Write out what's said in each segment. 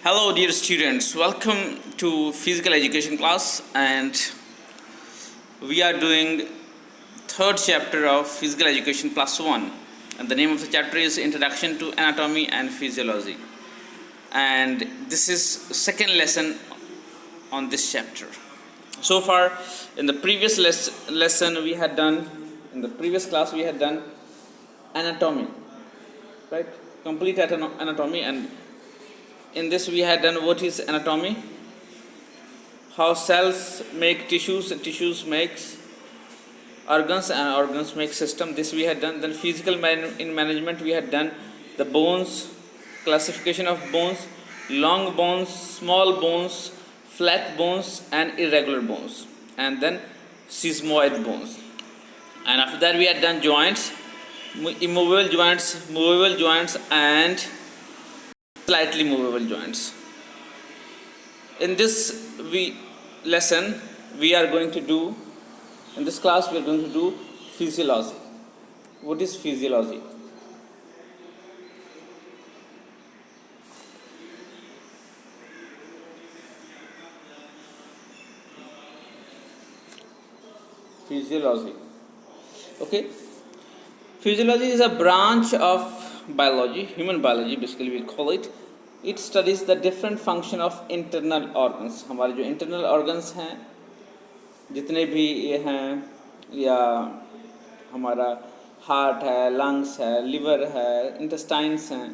Hello dear students, welcome to physical education class, and we are doing third chapter of physical education plus 1, and the name of the chapter is Introduction to Anatomy and Physiology, and this is second lesson on this chapter. So far in the previous lesson we had done, in the previous class we had done anatomy, right? Complete anatomy, and in this we had done what is anatomy, how cells make tissues, tissues makes organs, and organs make system. This we had done. Then physical in management we had done the bones, classification of bones, long bones, small bones, flat bones and irregular bones, and then sesamoid bones. And after that we had done joints, immovable joints, movable joints and slightly movable joints. In this lesson we are going to do, in this class we are going to do physiology. What is physiology? Physiology. Okay. Physiology is a branch of biology, human biology basically we call it. It studies the different function of internal organs. हमारे जो internal organs हैं, जितने भी ये हैं, या हमारा heart है, लंग्स है, लिवर है, इंटेस्टाइन्स हैं,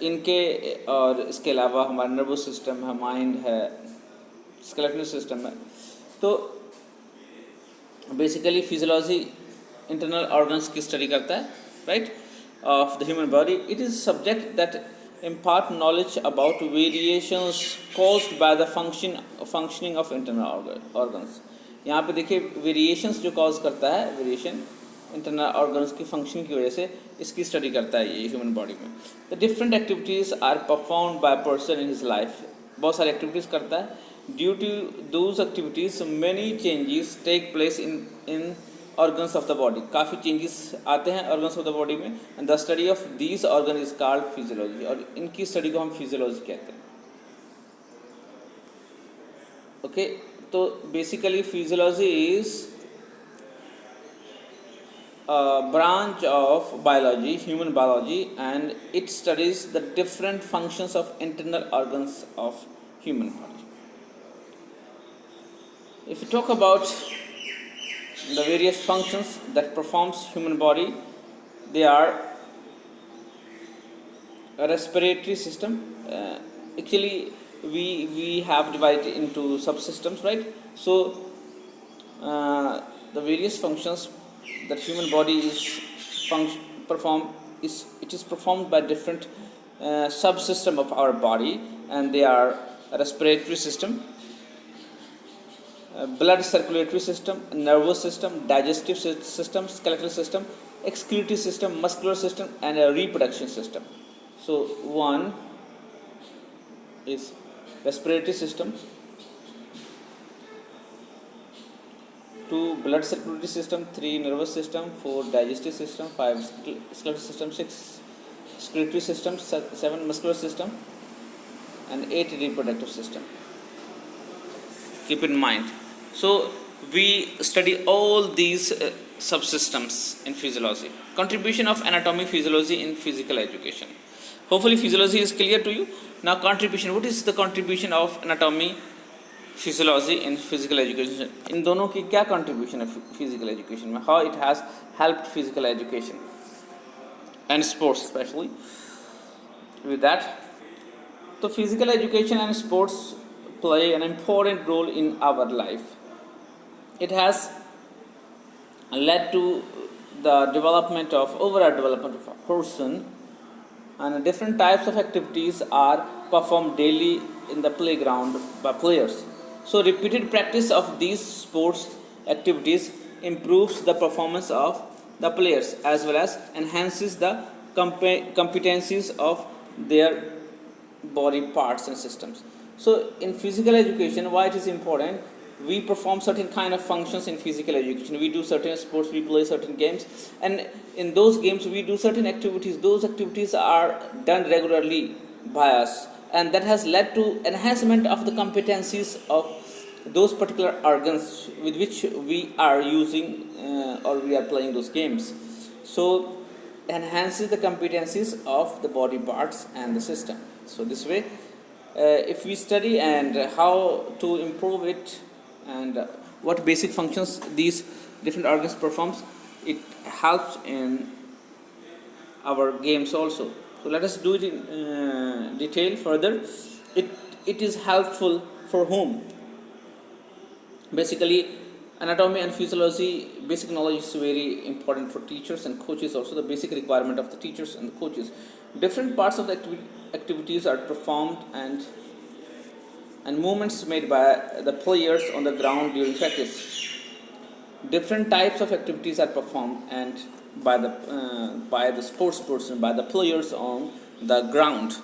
इनके, और इसके अलावा हमारा नर्वस सिस्टम है, माइंड है, स्केलेटल सिस्टम है. तो बेसिकली फिजियोलॉजी इंटरनल ऑर्गन्स की स्टडी करता है, right, of the human body. It is a subject that impart knowledge about variations caused by the functioning of internal organs. यहाँ पे देखिए वेरिएशंस जो कॉज करता है, वेरिएशन इंटरनल ऑर्गन्स की फंक्शन की वजह से इसकी स्टडी करता है ये ह्यूमन बॉडी में. The different activities are performed by person in his life. बहुत सारी एक्टिविटीज़ करता है. Due to those activities many changes take place in organs of the body. काफ़ी चेंजेस आते हैं organs of the body में, and the study of these organs is called physiology. और इनकी स्टडी को हम फिजियोलॉजी कहते हैं. ओके, तो basically physiology is branch of biology, human biology, and it studies the different functions of internal organs of human body. If you talk about the various functions that performs human body, they are a respiratory system. Actually we have divided into subsystems, right? So the various functions that human body is performed by different subsystem of our body, and they are a respiratory system, blood circulatory system, nervous system, digestive system, skeletal system, excretory system, muscular system, and a reproduction system. So one is respiratory system, two blood circulatory system, three nervous system, four digestive system, five skeletal system, six excretory system, seven muscular system, and eight reproductive system. Keep in mind. So we study all these subsystems in physiology. Contribution of anatomy, physiology in physical education. Hopefully physiology is clear to you. Now contribution. What is the contribution of anatomy, physiology in physical education? इन दोनों की क्या contribution है physical education में? How it has helped physical education and sports especially. With that, so physical education and sports play an important role in our life. It has led to the development of overall development of a person, and different types of activities are performed daily in the playground by players. So repeated practice of these sports activities improves the performance of the players as well as enhances the competencies of their body parts and systems. So in physical education, why it is important? We perform certain kind of functions in physical education. We do certain sports, we play certain games, and in those games we do certain activities. Those activities are done regularly by us, and that has led to enhancement of the competencies of those particular organs with which we are using or we are playing those games. So enhances the competencies of the body parts and the system. So this way, if we study and how to improve it and what basic functions these different organs performs, it helps in our games also. So let us do it in detail further. It is helpful for whom? Basically, anatomy and physiology basic knowledge is very important for teachers and coaches, also the basic requirement of the teachers and the coaches. Different parts of the activities are performed and movements made by the players on the ground during practice. Different types of activities are performed and by the sports person, by the players on the ground.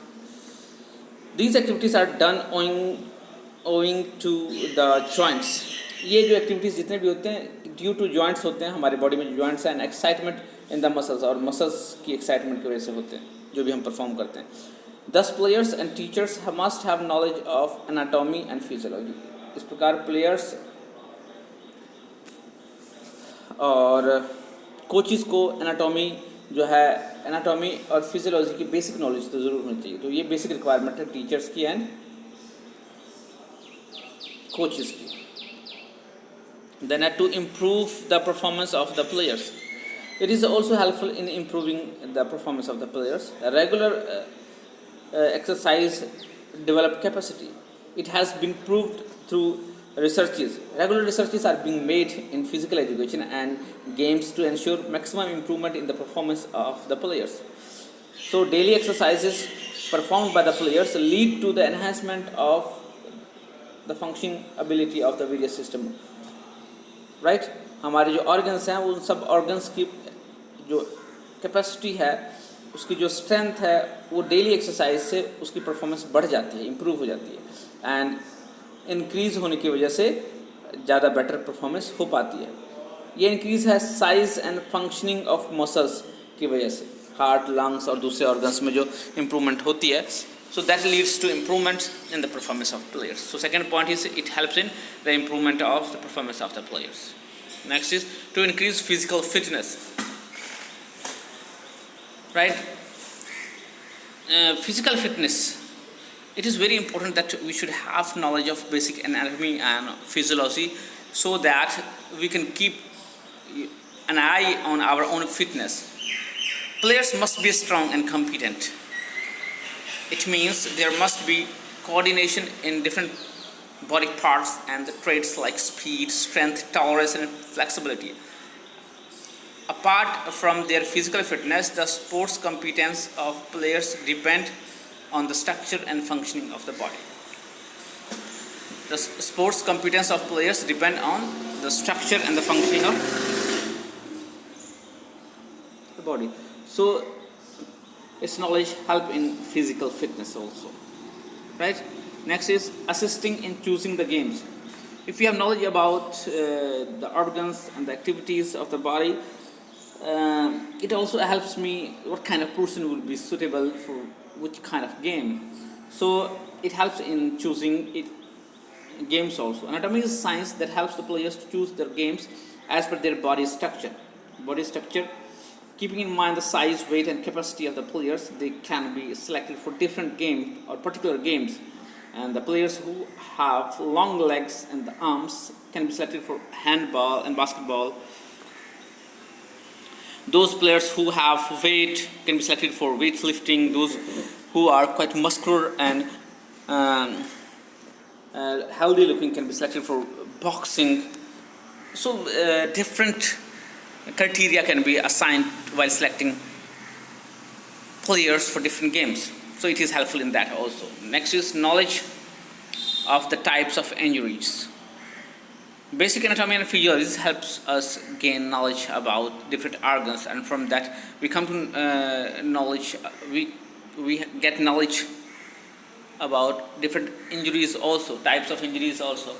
These activities are done owing to the joints. ये जो activities जितने भी होते हैं due to joints होते हैं, हमारे body में जो जॉइंट्स हैं, and excitement in the muscles, और मसल्स की एक्साइटमेंट की वजह से होते हैं जो भी हम परफॉर्म करते हैं. दस players and teachers must have knowledge of anatomy and physiology. इस प्रकार प्लेयर्स और कोचिज़ को एनाटॉमी जो है, एनाटॉमी और फिजियोलॉजी की बेसिक नॉलेज तो ज़रूर होनी चाहिए. तो ये बेसिक रिक्वायरमेंट है टीचर्स की एंड कोचिज़ की. Then to improve the performance of the players, it is also helpful in improving the performance of the players. A regular exercise develop capacity. It has been proved through researches. Regular researches are being made in physical education and games to ensure maximum improvement in the performance of the players. So daily exercises performed by the players lead to the enhancement of the functioning ability of the various system. Right हमारे जो organs हैं उन सब organs की जो capacity है, उसकी जो स्ट्रेंथ है, वो डेली एक्सरसाइज से उसकी परफॉर्मेंस बढ़ जाती है, इम्प्रूव हो जाती है, एंड इंक्रीज़ होने की वजह से ज़्यादा बेटर परफॉर्मेंस हो पाती है. ये इंक्रीज़ है size and functioning of muscles की वजह से, हार्ट, लंग्स और दूसरे ऑर्गन्स में जो इम्प्रूवमेंट होती है. So that leads to improvements in the performance of players. So second point is it helps in the improvement of the performance of the players. Next is to increase physical fitness. Right? Physical fitness. It is very important that we should have knowledge of basic anatomy and physiology so that we can keep an eye on our own fitness. Players must be strong and competent. It means there must be coordination in different body parts and the traits like speed, strength, tolerance and flexibility. Apart from their physical fitness, the sports competence of players depend on the structure and functioning of the body. The sports competence of players depend on the structure and the functioning of the body. So its knowledge help in physical fitness also, right? Next is assisting in choosing the games. If you have knowledge about the organs and the activities of the body, it also helps me what kind of person will be suitable for which kind of game. So it helps in choosing games also. Anatomy is science that helps the players to choose their games as per their body structure. Keeping in mind the size, weight and capacity of the players, they can be selected for different games or particular games. And the players who have long legs and the arms can be selected for handball and basketball. Those players who have weight can be selected for weightlifting. Those who are quite muscular and healthy looking can be selected for boxing. So different criteria can be assigned while selecting players for different games. So it is helpful in that also. Next is knowledge of the types of injuries. Basic anatomy and physiology helps us gain knowledge about different organs, and from that we come to knowledge. We get knowledge about different injuries also, types of injuries also.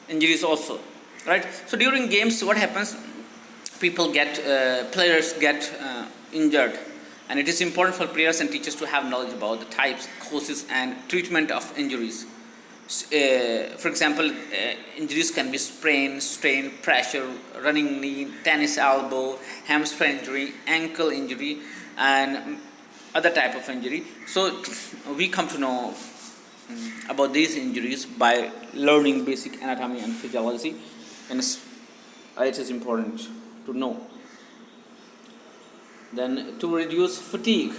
Injuries also, right? So during games, what happens? Players get injured, and it is important for players and teachers to have knowledge about the types, causes, and treatment of injuries. For example, injuries can be sprain, strain, pressure, running knee, tennis elbow, hamstring injury, ankle injury, and other type of injury. So we come to know about these injuries by learning basic anatomy and physiology, and it is important to know. Then, to reduce fatigue,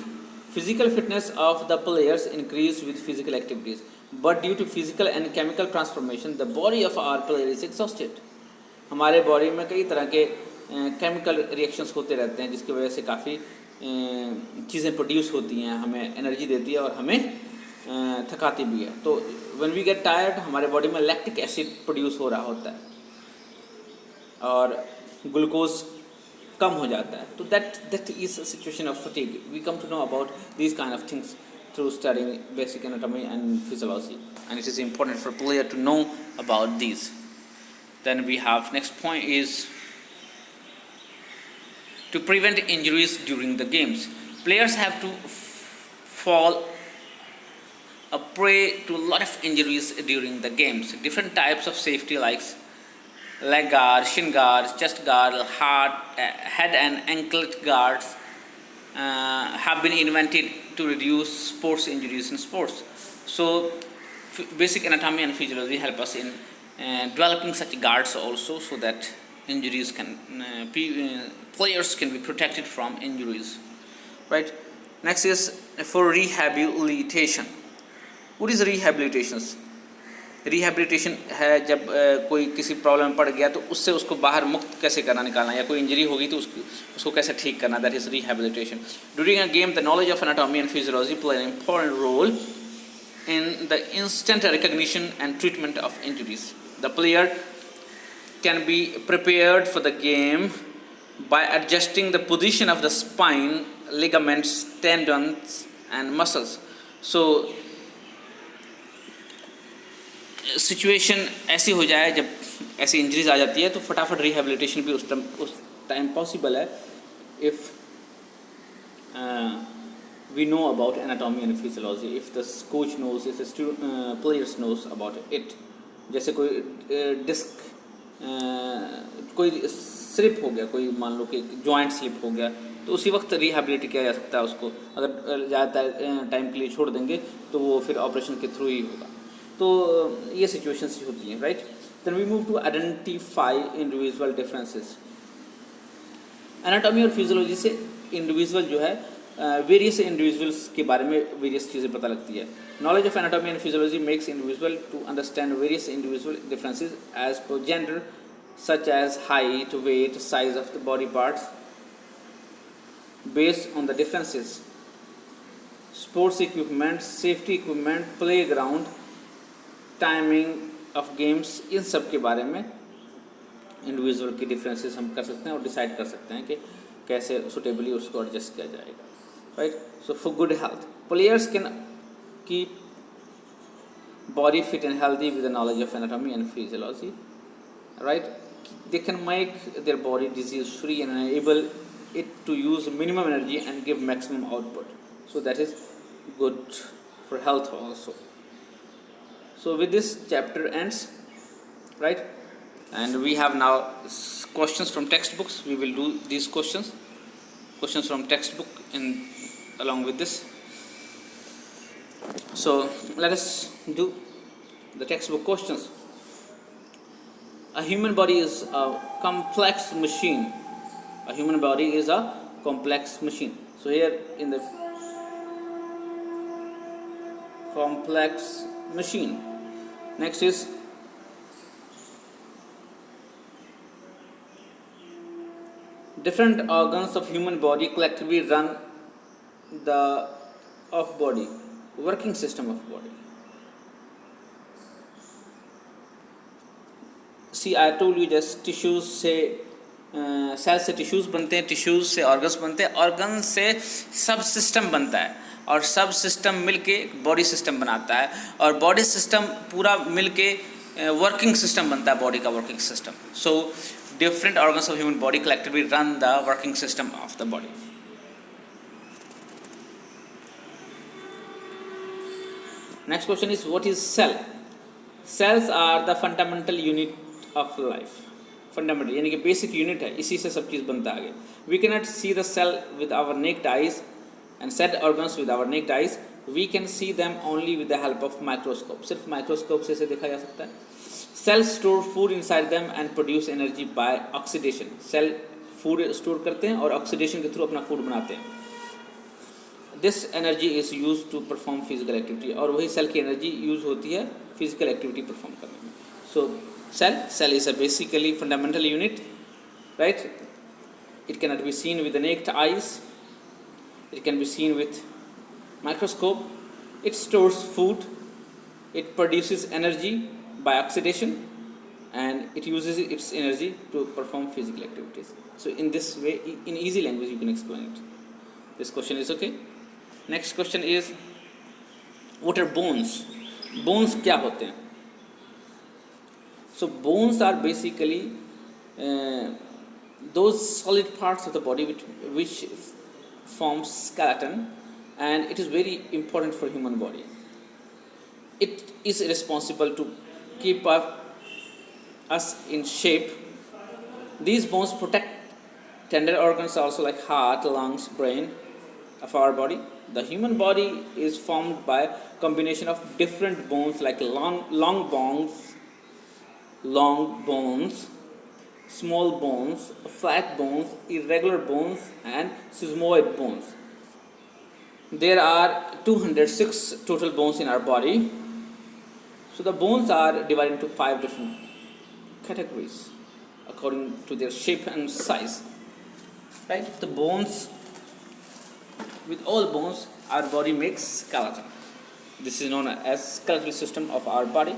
physical fitness of the players increase with physical activities, but due to physical and chemical transformation, the body of our player is exhausted. हमारे body में कई तरह के chemical reactions होते रहते हैं, जिसकी वजह से काफ़ी चीज़ें प्रोड्यूस होती हैं, हमें एनर्जी देती है और हमें थकाती भी है. तो व्हेन वी गेट टायर्ड, हमारे बॉडी में लैक्टिक एसिड प्रोड्यूस हो रहा होता है और ग्लूकोज कम हो जाता है. तो that is a situation of fatigue. We come to know about these kind of things through studying basic anatomy and physiology, and it is important for a player to know about these. Then we have next point is to prevent injuries during the games. Players have to fall a prey to a lot of injuries during the games. Different types of safety like leg guard, shin guards, chest guard, head and anklet guards have been invented to reduce sports injuries in sports. So basic anatomy and physiology help us in developing such guards also, so that injuries can players can be protected from injuries, right? Next is for rehabilitation. What is rehabilitation? Rehabilitation है जब कोई किसी problem में पड़ गया तो उससे उसको बाहर मुक्त कैसे करना, निकालना, या कोई इंजरी होगी तो उसको कैसे ठीक करना. That is rehabilitation. During a game the knowledge of anatomy and physiology play an important role in the instant recognition and treatment of injuries. The player can be prepared for the game by adjusting the position of the spine, ligaments, tendons and muscles. So situation ऐसी हो जाए, जब ऐसी injuries आ जाती है तो फटाफट rehabilitation भी उस टाइम पॉसिबल है if we know about anatomy and physiology, if the coach knows, if the players knows about it. जैसे कोई डिस्क कोई स्लिप हो गया, कोई मान लो कि जॉइंट स्लिप हो गया, तो उसी वक्त रिहेबिलिटी किया जा सकता है उसको. अगर ज़्यादा टाइम के लिए छोड़ देंगे तो वो फिर ऑपरेशन के थ्रू ही होगा. तो ये सिचुएशंस होती हैं, right. Then we move to identify individual differences. Anatomy और फिजियोलॉजी से इंडिविजुअल जो है वेरियस इंडिविजुअल्स के बारे में वेरियस चीज़ें पता लगती है. Knowledge of anatomy and physiology makes individual to understand various individual differences as per gender, such as height, weight, size of the body parts. Based on the differences, sports equipment, safety equipment, play ground, timing of games, इन सब के बारे में individual की differences हम कर सकते हैं और डिसाइड कर सकते हैं कि कैसे सुटेबली उसको एडजस्ट किया जाएगा, right. So for good health, players can keep body fit and healthy with the knowledge of anatomy and physiology, right. They can make their body disease free and enable it to use minimum energy and give maximum output. So that is good for health also. So with this chapter ends, right, and we have now questions from textbooks. We will do these questions from textbook in along with this. So let us do the textbook questions. A human body is a complex machine. A human body is a complex machine. So here in the complex machine. Next is different organs of human body collectively run the of body, working system of body. See, I told you just tissues से cell से tissues बनते हैं, tissues से organs बनते हैं, organ से सब system बनता है और सब सिस्टम मिलके बॉडी सिस्टम बनाता है और बॉडी सिस्टम पूरा मिलके वर्किंग सिस्टम बनता है, बॉडी का working system. So different organs of human body collectively run the working system of the body. Next question is what is cell? Cells are the fundamental unit of life. Fundamental यानी कि basic unit है, इसी से सब चीज़ बनता है आगे. We cannot see the cell with our naked eyes and cell organs with our naked eyes. We can see them only with the help of microscope. सिर्फ माइक्रोस्कोप से इसे देखा जा सकता है. Cells store food inside them and produce energy by oxidation. Cell food store करते हैं और ऑक्सीडेशन के थ्रू अपना फूड बनाते हैं. This energy is used to perform physical activity. और वही सेल की एनर्जी यूज होती है फिजिकल एक्टिविटी परफॉर्म करने में. So cell is a basically fundamental unit, right? It cannot be seen with the naked eyes. It can be seen with microscope. It stores food. It produces energy by oxidation, and it uses its energy to perform physical activities. So in this way, in easy language, you can explain it. This question is okay. Next question is, what are bones? Bones क्या होते हैं? So bones are basically those solid parts of the body which form skeleton, and it is very important for human body. It is responsible to keep us in shape. These bones protect tender organs also like heart, lungs, brain of our body. The human body is formed by combination of different bones like long bones, small bones, flat bones, irregular bones, and sesamoid bones. There are 206 total bones in our body. So the bones are divided into 5 different categories according to their shape and size. Right? The bones, with all bones, our body makes skeleton. This is known as skeletal system of our body.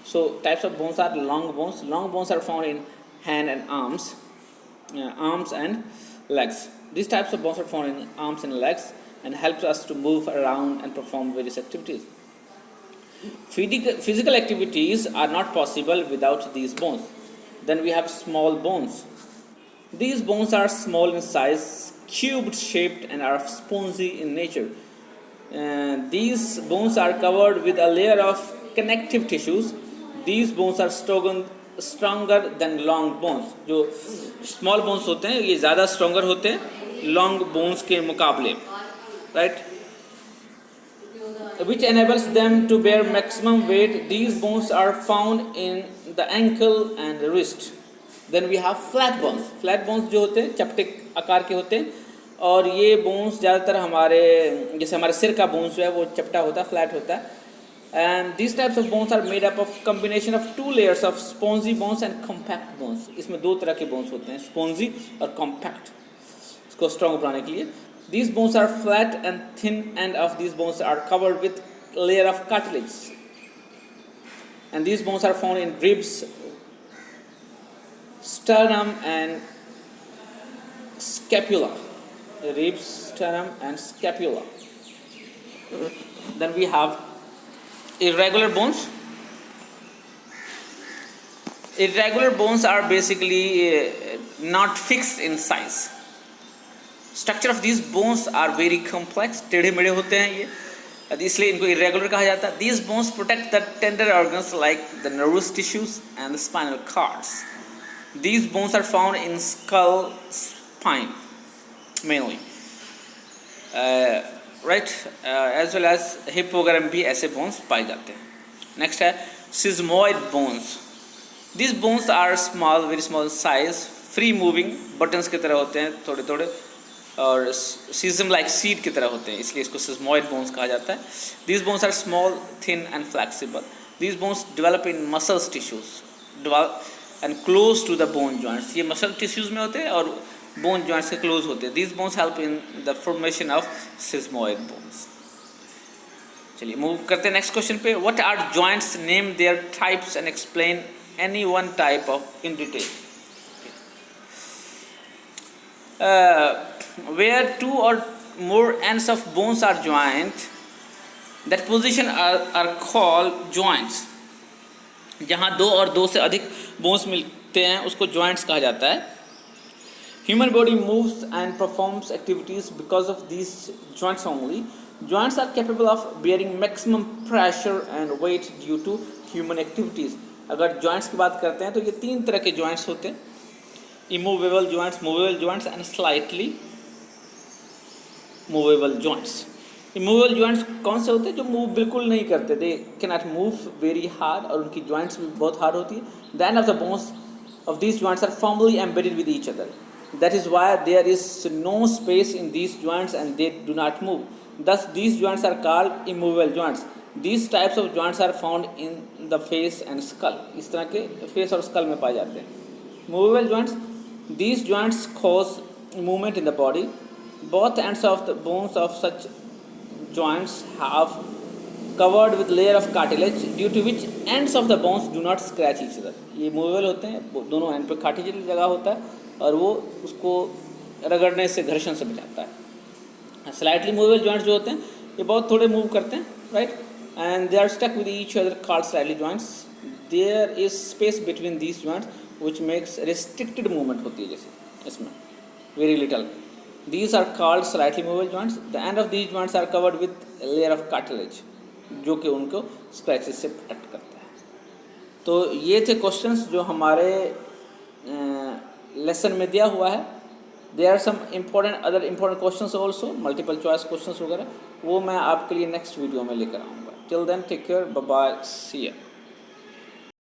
So types of bones are long bones. Long bones are found in hand and arms and legs. These types of bones are found in arms and legs and helps us to move around and perform various activities. Physical activities are not possible without these bones. Then we have small bones. These bones are small in size, cubed shaped, and are spongy in nature. These bones are covered with a layer of connective tissues. These bones are stronger than long bones. जो small bones होते हैं ये ज़्यादा stronger होते हैं long bones के मुकाबले, right? Which enables them to bear maximum weight. These bones are found in the ankle and the wrist. Then we have flat bones. Flat bones जो होते हैं चपटे आकार के होते हैं और ये बोन्स ज़्यादातर हमारे जैसे हमारे सिर का बोन्स जो है वो चपटा होता है, फ्लैट होता है. And these types of bones are made up of combination of 2 layers of spongy bones and compact bones. इसमें 2 तरह के bones होते हैं, spongy और compact. इसको strong बनाने के लिए. These bones are flat and thin end of these bones are covered with layer of cartilage. And these bones are found in ribs, sternum and scapula. Ribs, sternum and scapula. Then we have irregular bones. Irregular bones are basically not fixed in size. Structure of these bones are very complex. टेढ़े मेढ़े होते हैं ये, इसलिए इनको irregular कहा जाता है. These bones protect the tender organs like the nervous tissues and the spinal cords. These bones are found in skull, spine mainly. Right, as well as hip वगैरह में भी ऐसे bones पाए जाते हैं. Next है sesamoid bones. These bones are small, very small size, free moving, buttons की तरह होते हैं थोड़े थोड़े और sesame like seed की तरह होते हैं, इसलिए इसको sesamoid bones कहा जाता है. These bones are small, thin and flexible. These bones develop in muscle tissues and close to the bone joints. ये muscle tissues में होते हैं और bone joints के close होते हैं. These bones help in the formation of sesamoid bones. चलिए move करते हैं next question पे. What are joints? Name their types and explain any one type of in detail. Where 2 or more ends of bones are joined, that position are called joints. जहाँ 2 और 2 से अधिक bones मिलते हैं उसको joints कहा जाता है. Human body moves and performs activities because of these joints only. Joints are capable of bearing maximum pressure and weight due to human activities. अगर joints की बात करते हैं तो ये 3 तरह के joints होते हैं, immovable joints, movable joints and slightly movable joints. Immovable joints कौन से होते हैं? जो मूव बिल्कुल नहीं करते, they cannot move very hard, और उनकी joints भी बहुत hard होती है. The end of the bones of these joints are firmly embedded with each other. That is why there is no space in these joints and they do not move. Thus, these joints are called immovable joints. These types of joints are found in the face and skull. इस तरह के face और skull में पाए जाते हैं. Movable joints. These joints cause movement in the body. Both ends of the bones of such joints have covered with layer of cartilage, due to which ends of the bones do not scratch each other. ये movable होते हैं, दोनों and पे cartilage लगा होता है और वो उसको रगड़ने से, घर्षण से बचाता है. स्लाइटली मूवेबल जॉइंट्स जो होते हैं ये बहुत थोड़े मूव करते हैं, right, and they are stuck with each other called slightly joints. There is space between these joints which makes restricted movement होती है, जैसे इसमें very little. These are called slightly movable joints. The end of these joints are covered with layer of cartilage, जो कि उनको scratches से protect करता है. तो ये थे क्वेश्चंस जो हमारे लेसन में दिया हुआ है. There are some other important questions also, multiple choice questions वगैरह, वो मैं आपके लिए नेक्स्ट वीडियो में लेकर आऊँगा. Till then take care, bye bye, see you.